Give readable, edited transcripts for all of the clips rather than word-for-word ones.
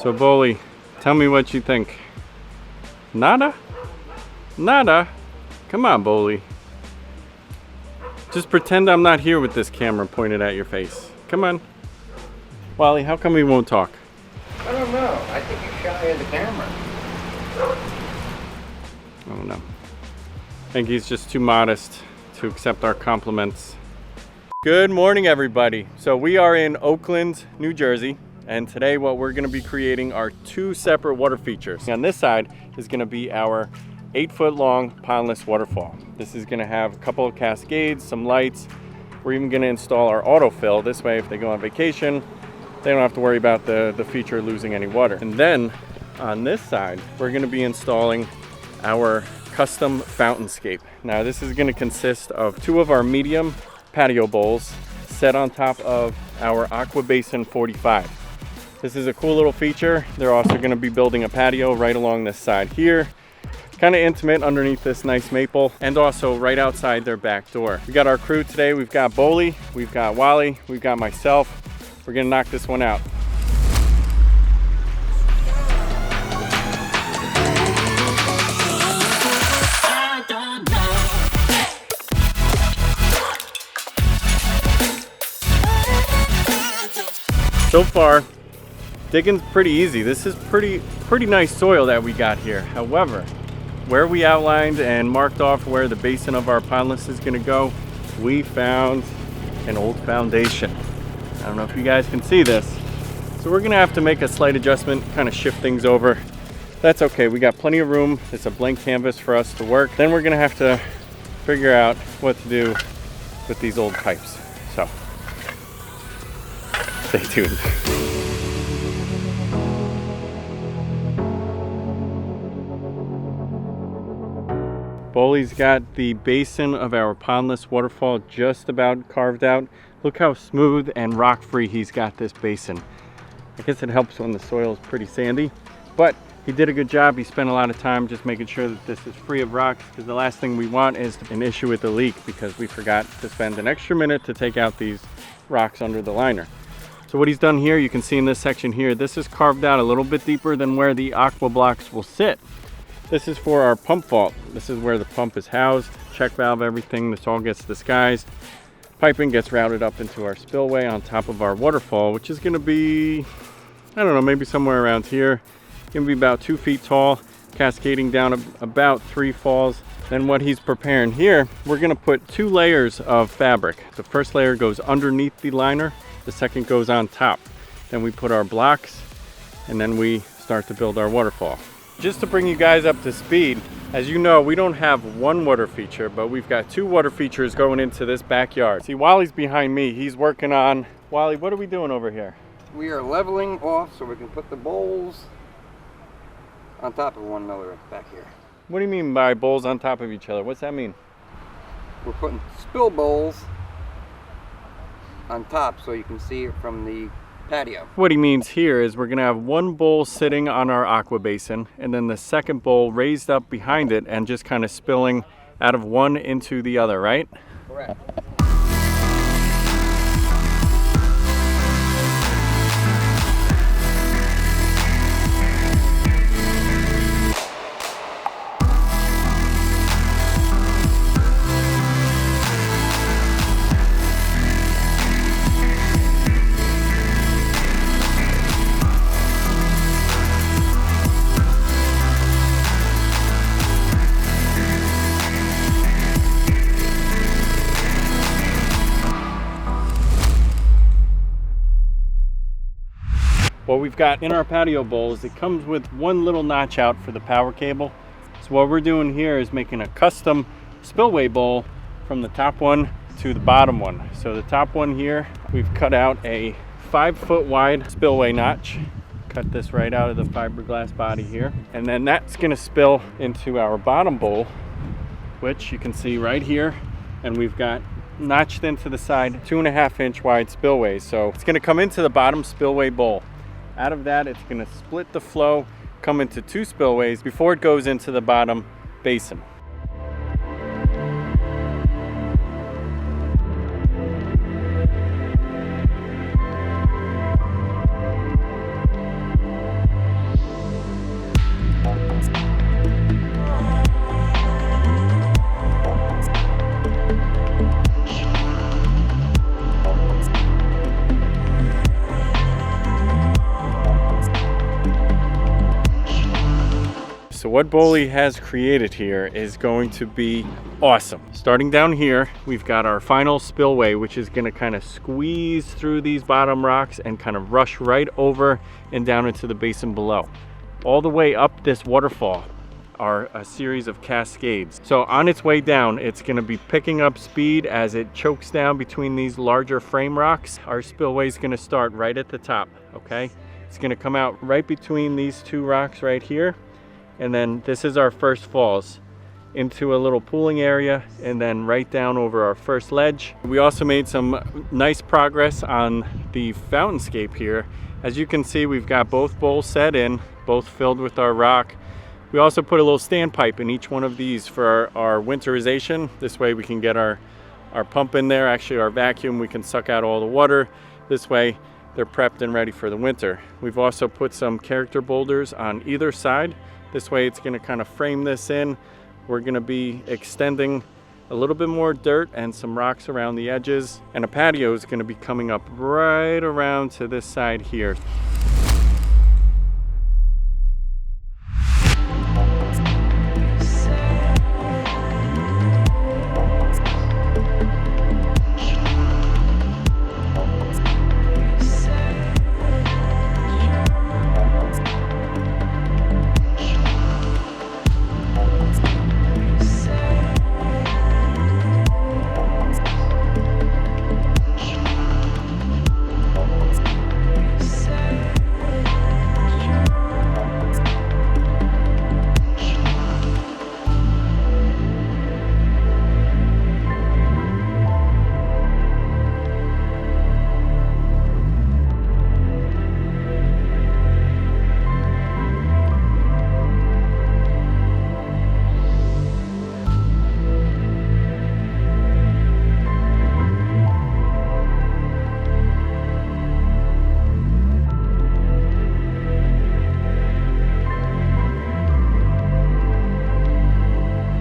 So Bowley, tell me what you think. Nada? Nada? Come on, Bowley. Just pretend I'm not here with this camera pointed at your face. Come on. Wally, how come he won't talk? I don't know. I think he's shy of the camera. I don't know. I think he's just too modest to accept our compliments. Good morning, everybody. So we are in Oakland, New Jersey, and today what we're going to be creating are two separate water features. On this side is going to be our 8-foot long pondless waterfall. This is going to have a couple of cascades, some lights. We're even going to install our autofill. This way, if they go on vacation, they don't have to worry about the feature losing any water. And then on this side, we're going to be installing our custom Fountainscape. Now this is going to consist of two of our medium patio bowls set on top of our Aqua Basin 45. This is a cool little feature. They're also going to be building a patio right along this side here. Kind of intimate underneath this nice maple, and also right outside their back door. We got our crew today. We've got Bowley, we've got Wally, we've got myself. We're gonna knock this one out. So far, digging's pretty easy. This is pretty nice soil that we got here. However, where we outlined and marked off where the basin of our pondless is gonna go, we found an old foundation. I don't know if you guys can see this. So we're gonna have to make a slight adjustment, kind of shift things over. That's okay, we got plenty of room. It's a blank canvas for us to work. Then we're gonna have to figure out what to do with these old pipes. So, stay tuned. Bowley's got the basin of our pondless waterfall just about carved out. Look how smooth and rock-free he's got this basin. I guess it helps when the soil is pretty sandy, but he did a good job. He spent a lot of time just making sure that this is free of rocks, because the last thing we want is an issue with the leak because we forgot to spend an extra minute to take out these rocks under the liner. So what he's done here, you can see in this section here, this is carved out a little bit deeper than where the aqua blocks will sit. This is for our pump vault. This is where the pump is housed, check valve, everything. This all gets disguised. Piping gets routed up into our spillway on top of our waterfall, which is going to be, I don't know, maybe somewhere around here. Going to be about 2 feet tall, cascading down about 3 falls. Then what he's preparing here, we're going to put 2 layers of fabric. The first layer goes underneath the liner, the second goes on top. Then we put our blocks, and then we start to build our waterfall. Just to bring you guys up to speed, as you know, we don't have one water feature, but we've got 2 water features going into this backyard. See, Wally's behind me. He's working on... Wally, what are we doing over here? We are leveling off so we can put the bowls on top of one another back here. What do you mean by bowls on top of each other? What's that mean? We're putting spill bowls on top so you can see it from the patio. What he means here is we're gonna have one bowl sitting on our aqua basin, and then the second bowl raised up behind it and just kind of spilling out of one into the other, right? Correct. What we've got in our patio bowl is it comes with one little notch out for the power cable. So what we're doing here is making a custom spillway bowl from the top one to the bottom one. So the top one here, we've cut out a 5-foot wide spillway notch. Cut this right out of the fiberglass body here. And then that's gonna spill into our bottom bowl, which you can see right here. And we've got notched into the side 2.5-inch wide spillways. So it's gonna come into the bottom spillway bowl. Out of that, it's gonna split the flow, come into 2 spillways before it goes into the bottom basin. so what Boley has created here is going to be awesome. Starting down here, we've got our final spillway, which is going to kind of squeeze through these bottom rocks and kind of rush right over and down into the basin below. All the way up this waterfall are a series of cascades. So on its way down, it's going to be picking up speed as it chokes down between these larger frame rocks. Our spillway is going to start right at the top, okay? It's going to come out right between these two rocks right here. And then this is our first falls into a little pooling area and then right down over our first ledge. We also made some nice progress on the Fountainscape here. As you can see, we've got both bowls set in, both filled with our rock. We also put a little standpipe in each one of these for our winterization. This way we can get our pump in there, actually our vacuum, we can suck out all the water. This way they're prepped and ready for the winter. We've also put some character boulders on either side. This way it's going to kind of frame this in. We're going to be extending a little bit more dirt and some rocks around the edges. And a patio is going to be coming up right around to this side here.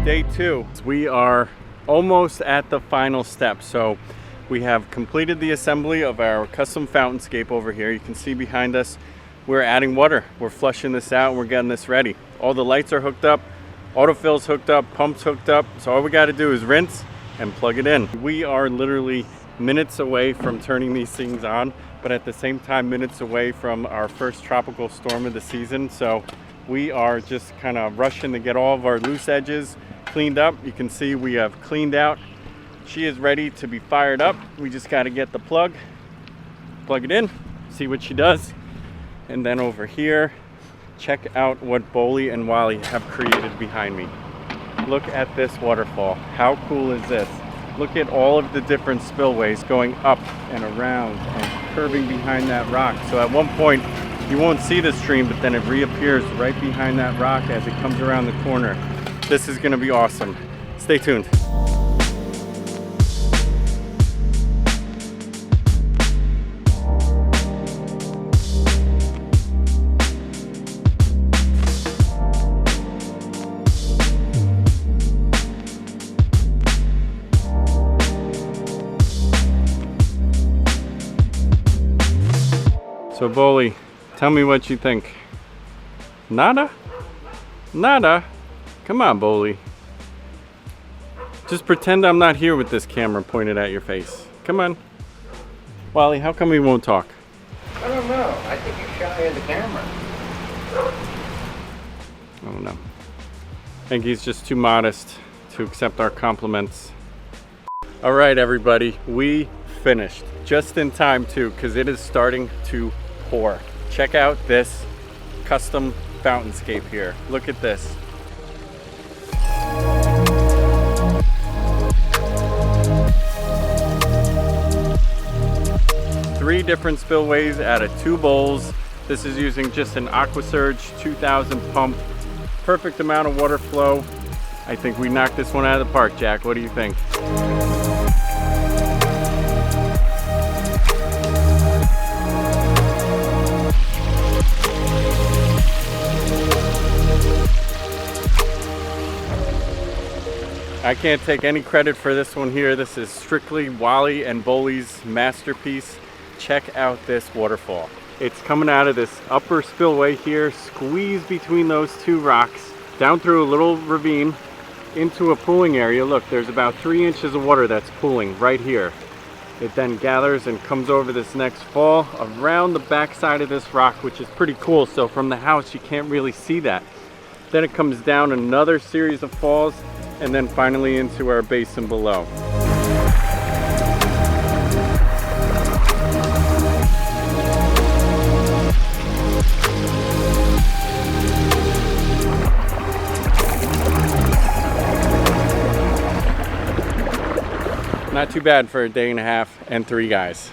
Day 2. We are almost at the final step. So we have completed the assembly of our custom Fountainscape over here. You can see behind us, we're adding water. We're flushing this out and we're getting this ready. All the lights are hooked up, autofills hooked up, pumps hooked up. So all we got to do is rinse and plug it in. We are literally minutes away from turning these things on, but at the same time minutes away from our first tropical storm of the season. So we are just kind of rushing to get all of our loose edges cleaned up. You can see we have cleaned out. She is ready to be fired up. We just got to get the plug it in, see what she does. And then over here, check out what Boley and Wally have created behind me. Look at this waterfall. How cool is this? Look at all of the different spillways going up and around and curving behind that rock. So at one point you won't see the stream, but then it reappears right behind that rock as it comes around the corner. This is going to be awesome. Stay tuned. So Boley, tell me what you think. Nada? Nada? Come on, Boley. Just pretend I'm not here with this camera pointed at your face. Come on. Wally, how come he won't talk? I don't know. I think you're shy of the camera. I don't know. I think he's just too modest to accept our compliments. All right, everybody. We finished. Just in time, too, because it is starting to pour. Check out this custom Fountainscape here. Look at this. Three different spillways out of 2 bowls. This is using just an Aqua 2000 pump. Perfect amount of water flow. I think we knocked this one out of the park, Jack. What do you think? I can't take any credit for this one here. This is strictly Wally and Boley's masterpiece. Check out this waterfall. It's coming out of this upper spillway here, squeezed between those 2 rocks. down through a little ravine into a pooling area. Look, there's about 3 inches of water that's pooling right here. It then gathers and comes over this next fall around the back side of this rock, which is pretty cool. So from the house, you can't really see that. Then it comes down another series of falls and then finally into our basin below. Not too bad for a day and a half and 3 guys.